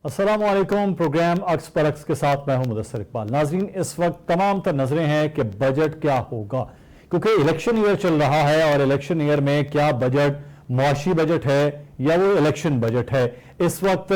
अस्सलामुअलैकुम। प्रोग्राम अक्स पर अक्स के साथ मैं हूं मुदस्सिर इकबाल। नाज़रीन, इस वक्त तमाम तर नजरें हैं कि बजट क्या होगा, क्योंकि इलेक्शन ईयर चल रहा है और इलेक्शन ईयर में क्या बजट मुआशी बजट है या वो इलेक्शन बजट है। इस वक्त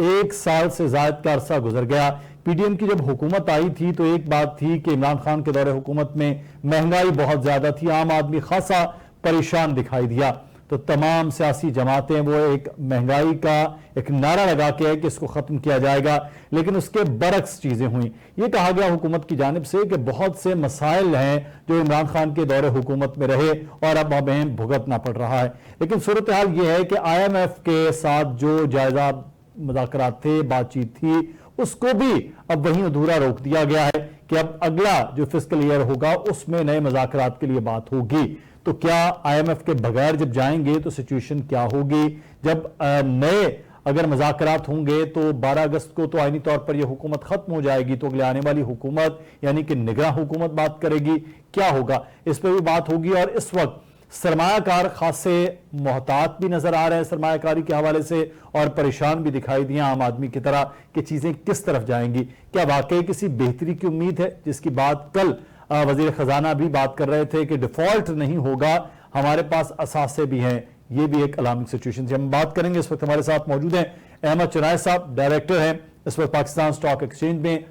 एक साल से ज्यादा का अरसा गुजर गया। पीडीएम की जब हुकूमत आई थी तो एक बात थी कि इमरान खान के दौरे हुकूमत में महंगाई बहुत ज्यादा थी, आम आदमी खासा परेशान दिखाई दिया। तो तमाम सियासी जमातें वो एक महंगाई का एक नारा लगा के कि इसको खत्म किया जाएगा, लेकिन उसके बरक्स चीजें हुई। ये कहा गया हुकूमत की जानिब से कि बहुत से मसाइल हैं जो इमरान खान के दौरे हुकूमत में रहे और अब हमें भुगतना पड़ रहा है। लेकिन सूरत हाल ये है कि IMF के साथ जो जायजा मुज़ाकरात थे, बातचीत थी, उसको भी अब वहीं अधूरा रोक दिया गया है कि अब अगला जो फिस्कल ईयर होगा उसमें नए मुज़ाकरात के लिए बात होगी। तो क्या IMF के बगैर जब जाएंगे तो सिचुएशन क्या होगी? जब नए अगर मुज़ाकरात होंगे तो 12 अगस्त को तो आईनी तौर पर यह हुकूमत खत्म हो जाएगी, तो अगले आने वाली हुकूमत यानी कि निगरां हुकूमत बात करेगी। क्या होगा, इस पर भी बात होगी। और इस वक्त सरमायाकार खासे मोहतात भी नजर आ रहे हैं सरमायाकारी के हवाले से, और परेशान भी दिखाई दिए आम आदमी की तरह कि चीजें किस तरफ जाएंगी। क्या वाकई किसी बेहतरी की उम्मीद है, जिसकी बात कल वजीर खजाना भी बात कर रहे थे कि डिफॉल्ट नहीं होगा, हमारे पास असासे भी हैं। ये भी एक अलार्मिंग सिचुएशन से हम बात करेंगे। इस वक्त हमारे साथ मौजूद हैं अहमद चुनाय साहब, डायरेक्टर हैं इस वक्त पाकिस्तान स्टॉक एक्सचेंज में,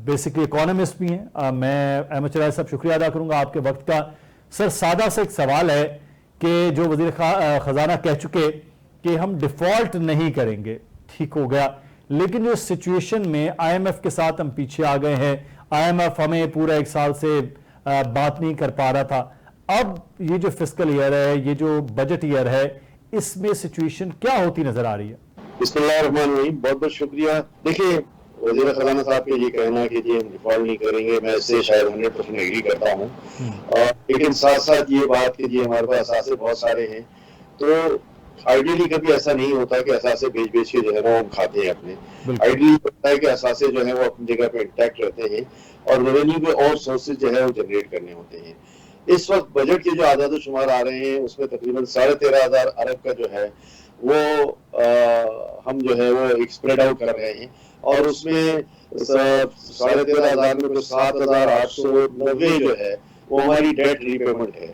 बेसिकली इकोनॉमिस्ट भी हैं। मैं अहमद चुनाय साहब शुक्रिया अदा करूंगा आपके वक्त का। सर, सादा सा एक सवाल है कि जो वजीर खजाना कह चुके कि हम डिफॉल्ट नहीं करेंगे, ठीक हो गया, लेकिन जो सिचुएशन में IMF के साथ हम पीछे आ गए हैं। IMF हमें पूरा एक साल से बात नहीं कर पा रहा था। अब ये जो फिस्कल ईयर है, ये जो बजट ईयर है, इसमें सिचुएशन क्या होती नजर आ रही है? बिस्मिल्लाहिर्रहमानिर्रहीम। बहुत बहुत शुक्रिया। देखिए, वज़ीर खजाना साहब के ये कहना कि जी हम डिफॉल्ट नहीं करेंगे, मैं इससे शायद 100% एग्री करता हूँ। लेकिन साथ साथ ये बात कि जी हमारे पास असासे बहुत सारे हैं, तो आइडियली कभी ऐसा नहीं होता कि असासे बेच बेच के जो है ना हम खाते हैं अपने। आइडियली होता है कि असासे जो है वो अपनी जगह पे इंटैक्ट रहते हैं और रेवेन्यू के और सोर्सेज जो है वो जनरेट करने होते हैं। इस वक्त बजट के जो आदाद शुमार आ रहे हैं उसमें तकरीबन 13,500 अरब का जो है वो हम जो है वो एक स्प्रेड आउट कर रहे हैं, और उसमें 13,500 में 7,890 जो है वो हमारी डेट रीपेमेंट है।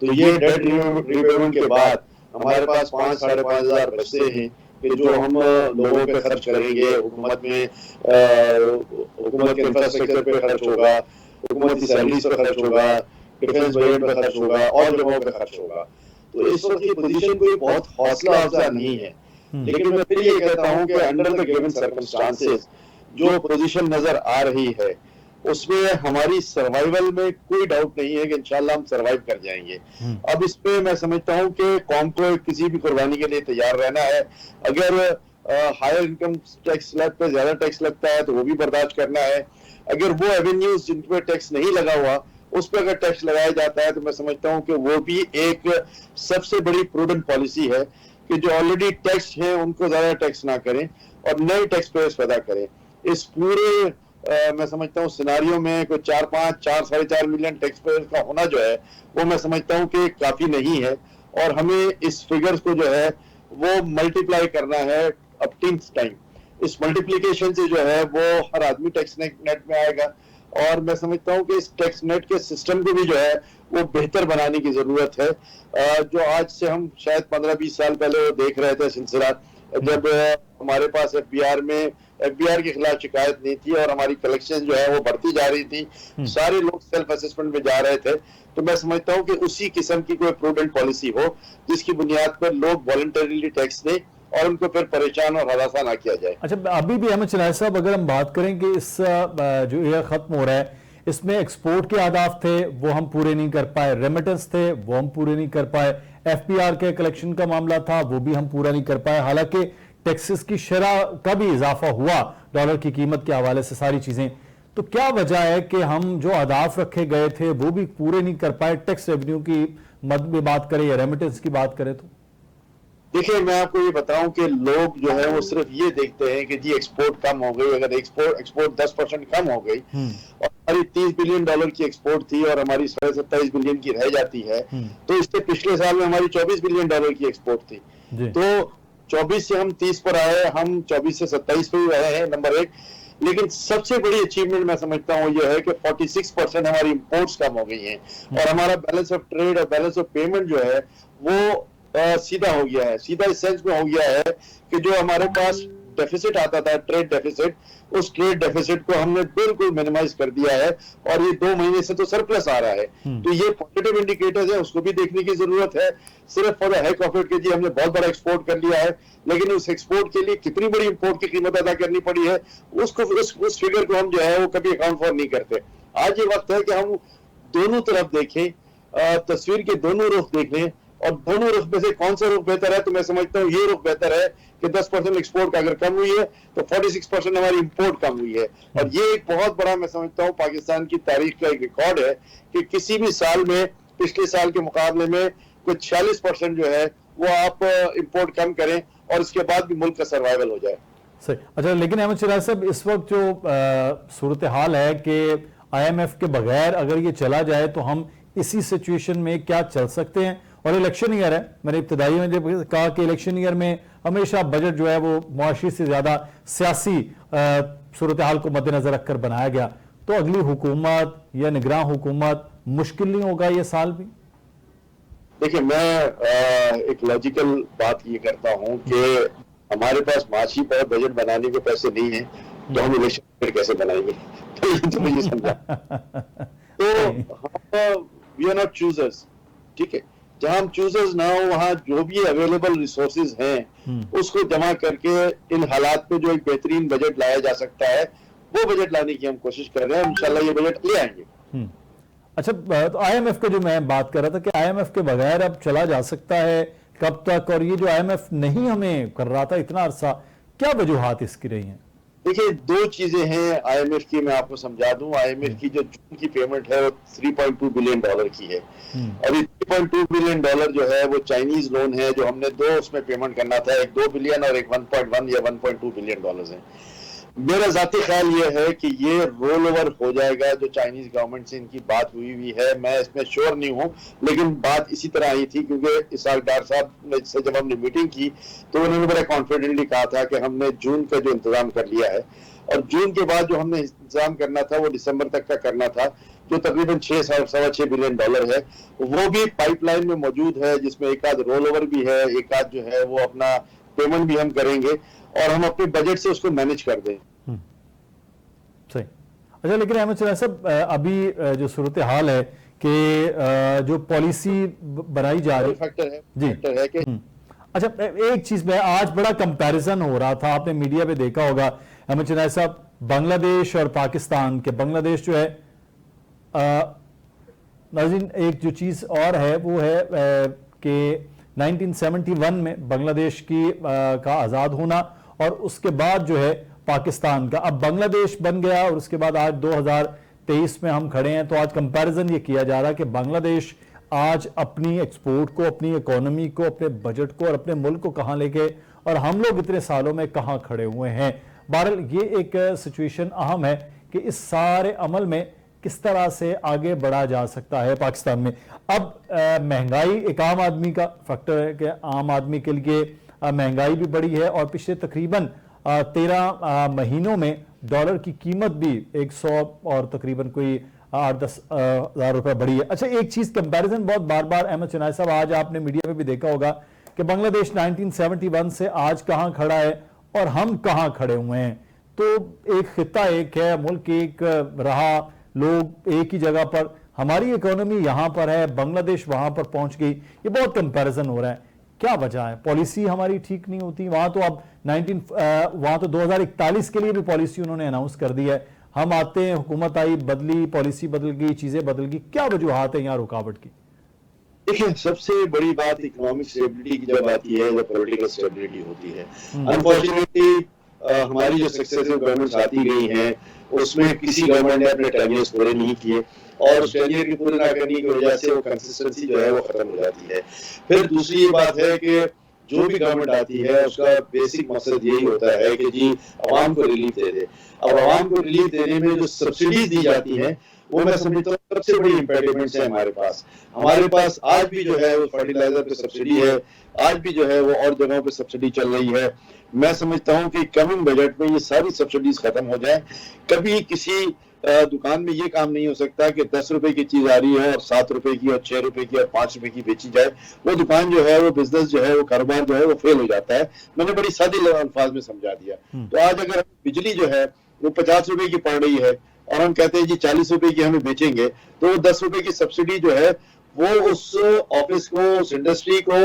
तो ये डेट रीपेमेंट के बाद हमारे पास 5-5,500 बचते हैं कि जो हम लोगों पे खर्च करेंगे, हुकूमत में हुकूमत के इंफ्रास्ट्रक्चर पे खर्च होगा, हुकूमत की सैलरीज पे खर्च होगा, डिफेंस बजट पे खर्च होगा और जगहों पे खर्च होगा। तो इस वक्त की पोजीशन कोई बहुत हौसला अफजा नहीं है, लेकिन मैं फिर ये कहता हूँ कि अंडर द गिवन सर्कमस्टांसेस जो पोजीशन नजर आ रही है उसमें हमारी सर्वाइवल में कोई डाउट नहीं है कि इंशाल्लाह हम सर्वाइव कर जाएंगे। अब इस पे मैं समझता हूँ कि कौम को किसी भी कुर्बानी के लिए तैयार रहना है। अगर हायर इनकम टैक्स स्लैब पे ज्यादा टैक्स लगता है तो वो भी बर्दाश्त करना है। अगर वो एवेन्यूज जिन पे टैक्स नहीं लगा हुआ उस पर अगर टैक्स लगाया जाता है तो मैं समझता हूँ कि वो भी एक सबसे बड़ी प्रूडेंट पॉलिसी है कि जो ऑलरेडी टैक्स है उनको ज्यादा टैक्स ना करें और नए टैक्स पेयर्स पैदा करें। इस पूरे मैं समझता हूँ सिनारियो में कोई 4-5-4-4.5 मिलियन टैक्स पेयर्स का होना जो है वो मैं समझता हूँ कि काफी नहीं है, और हमें इस फिगर्स को जो है वो मल्टीप्लाई करना है अब 10 टाइम। इस मल्टीप्लीकेशन से जो है वो हर आदमी टैक्स नेट में आएगा, और मैं समझता हूँ कि इस टैक्स नेट के सिस्टम को भी जो है वो बेहतर बनाने की जरूरत है। जो आज से हम शायद 15-20 साल पहले वो देख रहे थे सिलसिला, जब हमारे पास FBI के खिलाफ शिकायत नहीं थी और हमारी कलेक्शन जो है वो बढ़ती जा रही थी, सारे लोग सेल्फ असेसमेंट में जा रहे थे। तो मैं समझता हूँ कि उसी किस्म की कोई प्रूडेंट पॉलिसी हो जिसकी बुनियाद पर लोग वॉलंटरीली टैक्स दें और उनको फिर परेशान और हरासा ना किया जाए। अच्छा, अभी भी अहमद चुनाय साहब, अगर हम बात करें कि इस जो ईयर खत्म हो रहा है इसमें एक्सपोर्ट के आदाफ थे वो हम पूरे नहीं कर पाए, रेमिटेंस थे वो हम पूरे नहीं कर पाए, FPR के कलेक्शन का मामला था वो भी हम पूरा नहीं कर पाए। हालांकि टैक्सेस की शरह का भी इजाफा हुआ डॉलर की कीमत के हवाले से, सारी चीजें। तो क्या वजह है कि हम जो अहदाफ रखे गए थे वो भी पूरे नहीं कर पाए? टैक्स रेवेन्यू की मद में बात करें या रेमिटेंस की बात करें तो देखिए, मैं आपको ये बताऊं कि लोग जो है वो सिर्फ ये देखते हैं कि जी एक्सपोर्ट कम हो गई। अगर एक्सपोर्ट 10% कम हो गई और हमारी $30 बिलियन की एक्सपोर्ट थी और हमारी 27 बिलियन की रह जाती है, तो इससे पिछले साल में हमारी $24 बिलियन की एक्सपोर्ट थी। तो 24 से हम 30 पर आए, हम 24 से 27 पे भी आए हैं, नंबर एक। लेकिन सबसे बड़ी अचीवमेंट मैं समझता हूँ ये है कि 46% हमारी इंपोर्ट्स कम हो गई हैं और हमारा बैलेंस ऑफ ट्रेड और बैलेंस ऑफ पेमेंट जो है वो सीधा हो गया है। सीधा इस सेंस में हो गया है कि जो हमारे पास डेफिसिट आता था, ट्रेड डेफिसिट, उस ट्रेड डेफिसिट को हमने बिल्कुल मिनिमाइज कर दिया है और ये 2 महीने से तो सरप्लस आ रहा है। तो ये पॉजिटिव इंडिकेटर्स है, उसको भी देखने की जरूरत है। सिर्फ for the heck of it कि जी हमने बहुत बड़ा एक्सपोर्ट कर लिया है, लेकिन उस एक्सपोर्ट के लिए कितनी बड़ी इंपोर्ट की कीमत अदा करनी पड़ी है, उसको उस फिगर को हम जो है वो कभी अकाउंट फॉर नहीं करते। आज ये वक्त है कि हम दोनों तरफ देखें, तस्वीर के दोनों रुख देख लें और दोनों रुख में से कौन सा रुख बेहतर है। तो मैं समझता हूँ ये रुख बेहतर है कि 10% एक्सपोर्ट अगर कम हुई है तो 46% हमारी इंपोर्ट कम हुई है। और ये एक बहुत बड़ा, मैं समझता हूँ, पाकिस्तान की तारीख का एक रिकॉर्ड है कि किसी भी साल में पिछले साल के मुकाबले में कुछ 46% जो है वो आप इंपोर्ट कम करें और इसके बाद भी मुल्क का सर्वाइवल हो जाए। सही। अच्छा, लेकिन अहमद शहनाज साहब, इस वक्त जो सूरत हाल है कि IMF के बगैर अगर ये चला जाए तो हम इसी सिचुएशन में क्या चल सकते हैं? और इलेक्शन ईयर है, मैंने इब्तदाई में जब कहा कि इलेक्शन ईयर में हमेशा बजट जो है वो मुआशी से ज्यादा सियासी सूरत हाल को मद्देनजर रखकर बनाया गया, तो अगली हुकूमत या निगरान हुकूमत मुश्किल नहीं होगा ये साल भी? देखिए, मैं एक लॉजिकल बात ये करता हूँ कि हमारे पास माशी पर बजट बनाने के पैसे नहीं है तो हम इलेक्शन कैसे बनाएंगे? तो मुझे समझा। तो वी आर नॉट चूजर्स, ठीक है। जहां हम चूजर्स ना हो वहां जो भी अवेलेबल रिसोर्सेज हैं उसको जमा करके इन हालात में जो एक बेहतरीन बजट लाया जा सकता है वो बजट लाने की हम कोशिश कर रहे हैं। इंशाल्लाह ये बजट ले आएंगे। अच्छा, तो IMF का जो मैं बात कर रहा था कि IMF के बगैर अब चला जा सकता है कब तक, और ये जो IMF नहीं हमें कर रहा था इतना अरसा, क्या वजूहात इसकी रही हैं? देखिए, 2 चीजें हैं IMF की, मैं आपको समझा दूं। IMF की जो जून की पेमेंट है वो $3.2 बिलियन की है और ये $3.2 बिलियन जो है वो चाइनीज लोन है जो हमने 2 उसमें पेमेंट करना था, एक 2 बिलियन और एक 1.1 या 1.2 बिलियन है। मेरा जाती ख्याल ये है कि ये रोल ओवर हो जाएगा। जो चाइनीज गवर्नमेंट से इनकी बात हुई है, मैं इसमें श्योर नहीं हूँ, लेकिन बात इसी तरह आई थी क्योंकि इसाक डार साहब से जब हमने मीटिंग की तो उन्होंने बड़ा कॉन्फिडेंटली कहा था कि हमने जून का जो इंतजाम कर लिया है और जून के बाद जो हमने इंतजाम करना था वो दिसंबर तक का करना था, जो तकरीबन $6.6 बिलियन है। वो भी पाइपलाइन में मौजूद है, जिसमें एक आध रोल ओवर भी है, एक आध जो है वो अपना पेमेंट भी हम करेंगे और हम अपने बजट से उसको मैनेज कर दें। सही। अच्छा, लेकिन अहमद शहनाज साहब, अभी जो सूरत हाल है कि जो पॉलिसी बनाई जा रही फैक्टर है जी, फैक्टर है कि अच्छा, एक चीज में आज बड़ा कंपैरिजन हो रहा था, आपने मीडिया पे देखा होगा अहमद शहनाज साहब, बांग्लादेश और पाकिस्तान के। बांग्लादेश जो है, नाज़रीन, एक जो चीज और है वो है कि 1971 में बांग्लादेश की का आज़ाद होना और उसके बाद जो है पाकिस्तान का, अब बांग्लादेश बन गया और उसके बाद आज 2023 में हम खड़े हैं। तो आज कंपैरिजन ये किया जा रहा है कि बांग्लादेश आज अपनी एक्सपोर्ट को, अपनी इकोनॉमी को, अपने बजट को और अपने मुल्क को कहां लेके, और हम लोग इतने सालों में कहां खड़े हुए हैं। बहरहाल ये एक सिचुएशन अहम है कि इस सारे अमल में किस तरह से आगे बढ़ा जा सकता है पाकिस्तान में। अब महंगाई एक आम आदमी का फैक्टर है कि आम आदमी के लिए महंगाई भी बढ़ी है और पिछले तकरीबन 13 महीनों में डॉलर की कीमत भी 100 और तकरीबन कोई 8-10 हज़ार रुपए बढ़ी है। अच्छा, एक चीज कंपैरिजन बहुत बार बार अहमद शहनाज साहब, आज आपने मीडिया में भी देखा होगा कि बांग्लादेश 1971 से आज कहां खड़ा है और हम कहां खड़े हुए हैं। तो एक खिता एक है, मुल्क एक रहा, लोग एक ही जगह पर, हमारी इकोनॉमी यहां पर है, बांग्लादेश वहां पर पहुंच गई। ये बहुत कंपैरिजन हो रहा है, क्या वजह है? पॉलिसी हमारी ठीक नहीं होती वहां तो। अब वहां तो 2041 के लिए भी पॉलिसी उन्होंने अनाउंस कर दी है, हम आते हैं, हुकूमत आई, बदली, पॉलिसी बदल गई, चीजें बदल गई। क्या वजूहात है यहाँ रुकावट की? देखिए, सबसे बड़ी बात इकोनॉमिक स्टेबिलिटी की जब आती है, जब पॉलिटिकल स्टेबिलिटी होती है। अनफॉर्चुनेटली हमारी जो सक्सेसिव गवर्नमेंट्स आती गई हैं उसमें किसी गवर्नमेंट ने अपने टेन्योर्स पूरे नहीं किए और उस टेन्योर की पूरे ना करने की वजह से वो कंसिस्टेंसी जो है वो खत्म हो जाती है। फिर दूसरी ये बात है कि जो भी गवर्नमेंट आती है उसका बेसिक मकसद यही होता है कि जी आवाम को रिलीफ दे दे। अब आवाम को रिलीफ देने में जो सब्सिडीज दी जाती हैं वो मैं समझता हूँ सबसे बड़ी इम्पेडिमेंट्स है हमारे पास। हमारे पास आज भी जो है वो फर्टिलाइजर पे सब्सिडी है, आज भी जो है वो और जगहों पे सब्सिडी चल रही है। मैं समझता हूँ कि कमिंग बजट में ये सारी सब्सिडीज खत्म हो जाए। कभी किसी दुकान में ये काम नहीं हो सकता कि 10 रुपए की चीज आ रही है और 7 रुपए की और 6 रुपए की और 5 रुपए की बेची जाए। वो दुकान जो है, वो बिजनेस जो है, वो कारोबार जो है वो फेल हो जाता है। मैंने बड़ी सादी अल्फाज में समझा दिया। तो आज अगर बिजली जो है वो 50 रुपए की पड़ रही है और हम कहते हैं जी 40 रुपए की हमें बेचेंगे, तो वो 10 रुपए की सब्सिडी जो है वो उस ऑफिस को, उस इंडस्ट्री को,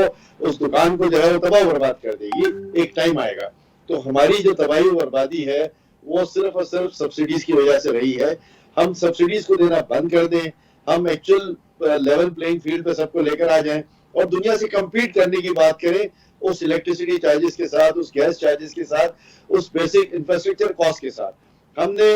उस दुकान को जो है वो तबाह बर्बाद कर देगी। एक टाइम आएगा। तो हमारी जो तबाही बर्बादी है वो सिर्फ और सिर्फ सब्सिडीज की वजह से रही है। हम सब्सिडीज को देना बंद कर दें, हम एक्चुअल लेवल प्लेइंग फील्ड पे सबको लेकर आ जाएं और दुनिया से compete करने की बात करें उस इलेक्ट्रिसिटी चार्जेस के साथ, उस गैस चार्जेस के साथ, उस बेसिक इंफ्रास्ट्रक्चर कॉस्ट के साथ। हमने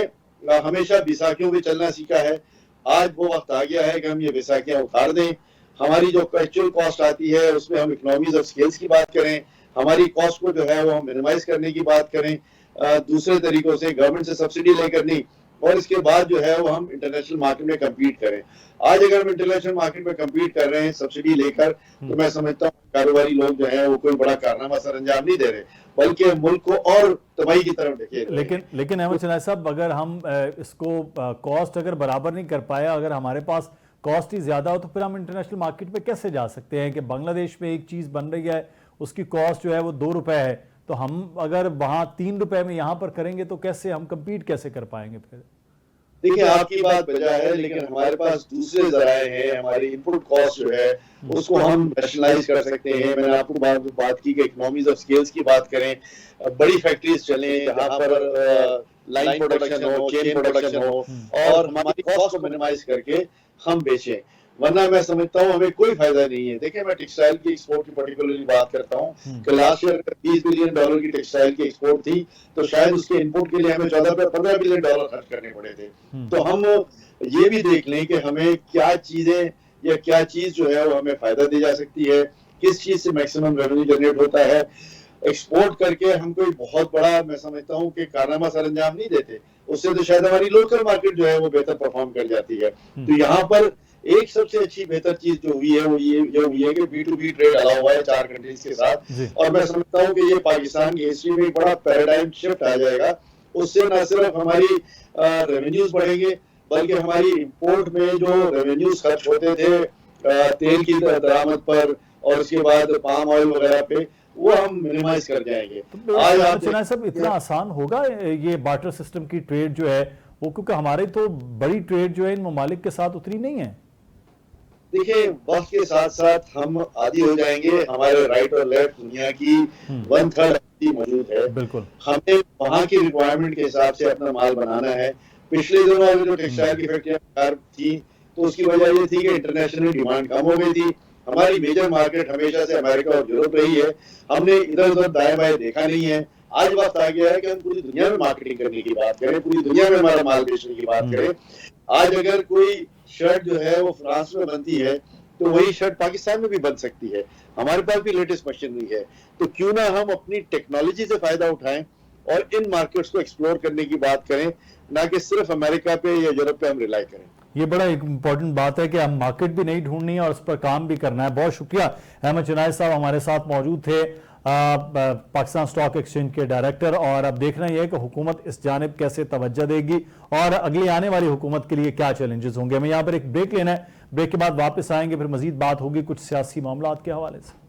हमेशा बैसाखियों पे चलना सीखा है। आज वो वक्त आ गया है कि हम ये बैसाखियां उतार दें। हमारी जो एक्चुअल कॉस्ट आती है उसमें हम इकोनॉमीज ऑफ स्केल्स की बात करें, हमारी कॉस्ट को जो है वो हम मिनिमाइज करने की बात करें, दूसरे तरीकों से गवर्नमेंट से सब्सिडी लेकर नहीं, और इसके बाद जो है वो हम इंटरनेशनल मार्केट में कम्पीट करें। आज अगर हम इंटरनेशनल मार्केट में कम्पीट कर रहे हैं सब्सिडी लेकर, तो मैं समझता हूँ कारोबारी लोग जो है वो कोई बड़ा कारनामा सर अंजाम नहीं दे रहे, बल्कि मुल्क को और तबाही की तरफ ढकेल रहे हैं। लेकिन अहमद शनाई साहब, अगर हम इसको कॉस्ट अगर बराबर नहीं कर पाया, अगर हमारे पास कॉस्ट ही ज्यादा हो, तो फिर हम इंटरनेशनल मार्केट पे कैसे जा सकते हैं कि बांग्लादेश में एक चीज बन रही है, उसकी कॉस्ट जो है वो 2 रुपए है, तो हम अगर वहां 3 रुपए में यहाँ पर करेंगे तो कैसे हम कम्पीट कैसे कर पाएंगे फिर? देखिए, आपकी बात बजा है, लेकिन हमारे पास दूसरे जराए हैं। हमारी इनपुट कॉस्ट जो है उसको हम रैशनलाइज कर सकते हैं। मैंने आपको बात की कि इकोनॉमीज ऑफ स्केल्स की बात करें, बड़ी फैक्ट्रीज चलें जहां पर लाइन प्रोडक्शन हो, चेन प्रोडक्शन हो, और हमारी कॉस्ट को मिनिमाइज करके हम बेचें। वरना मैं समझता हूँ हमें कोई फायदा नहीं है। देखिए, मैं टेक्सटाइल की एक्सपोर्ट की पर्टिकुलरली बात करता हूँ कि लास्ट ईयर $30 बिलियन की टेक्सटाइल की एक्सपोर्ट थी, तो शायद उसके इनपुट के लिए हमें $14-15 बिलियन खर्च करने पड़े थे। तो हम ये भी देख लें कि हमें क्या चीजें या क्या चीज जो है वो हमें फायदा दे जा सकती है, किस चीज से मैक्सिमम रेवेन्यू जनरेट होता है। एक्सपोर्ट करके हम कोई बहुत बड़ा, मैं समझता हूँ कि कारनामा सर अंजाम नहीं देते। उससे तो शायद हमारी लोकल मार्केट जो है वो बेहतर परफॉर्म कर जाती है। तो यहाँ पर एक सबसे अच्छी बेहतर चीज जो हुई है वो ये हुई है कि B2B ट्रेड अलाउ हुआ है 4 कंट्रीज के साथ, और मैं समझता हूँ कि ये पाकिस्तान की हिस्ट्री में एक बड़ा पैराडाइम शिफ्ट आ जाएगा। उससे न सिर्फ हमारी रेवेन्यूज बढ़ेंगे, बल्कि हमारी इंपोर्ट में जो रेवेन्यूज खर्च होते थे तेल की दरामद पर और उसके बाद पाम ऑयल वगैरह पे, वो हम मिनिमाइज कर जाएंगे। तो आज आप सब इतना आसान होगा ये बार्टर सिस्टम की ट्रेड जो है वो, क्योंकि हमारे तो बड़ी ट्रेड जो है इन ममालिक के साथ उतनी नहीं है। देखिए, वक्त के साथ साथ हम आदी हो जाएंगे। हमारे राइट और लेफ्ट दुनिया की 1/3 मौजूद है। बिल्कुल, हमें वहां की रिक्वायरमेंट के हिसाब से अपना माल बनाना है। पिछले दिनों में जो टेक्सटाइल की फैक्ट्रियां थी, तो उसकी वजह ये थी कि इंटरनेशनल डिमांड कम हो गई थी। हमारी मेजर मार्केट हमेशा से अमेरिका और यूरोप रही है। हमने इधर उधर दाएं बाएं देखा नहीं है। आज वक्त आ गया है कि हम पूरी दुनिया में मार्केटिंग करने की बात करें, पूरी दुनिया में हमारा माल बेचने की बात करें। आज अगर कोई शर्ट जो है वो फ्रांस में बनती है, तो वही शर्ट पाकिस्तान में भी बन सकती है। हमारे पास भी लेटेस्ट मशीनरी है, तो क्यों ना हम अपनी टेक्नोलॉजी से फायदा उठाएं और इन मार्केट्स को एक्सप्लोर करने की बात करें, ना कि सिर्फ अमेरिका पे या यूरोप पे हम रिलाई करें। ये बड़ा एक इंपॉर्टेंट बात है कि हम मार्केट भी नहीं ढूंढनी है और उस पर काम भी करना है। बहुत शुक्रिया, अहमद शनाई साहब हमारे साथ मौजूद थे, पाकिस्तान स्टॉक एक्सचेंज के डायरेक्टर। और अब देखना यह है कि हुकूमत इस जानिब कैसे तवज्जो देगी और अगली आने वाली हुकूमत के लिए क्या चैलेंजेस होंगे। हमें यहाँ पर एक ब्रेक लेना है, ब्रेक के बाद वापस आएंगे, फिर मजीद बात होगी कुछ सियासी मामलात के हवाले से।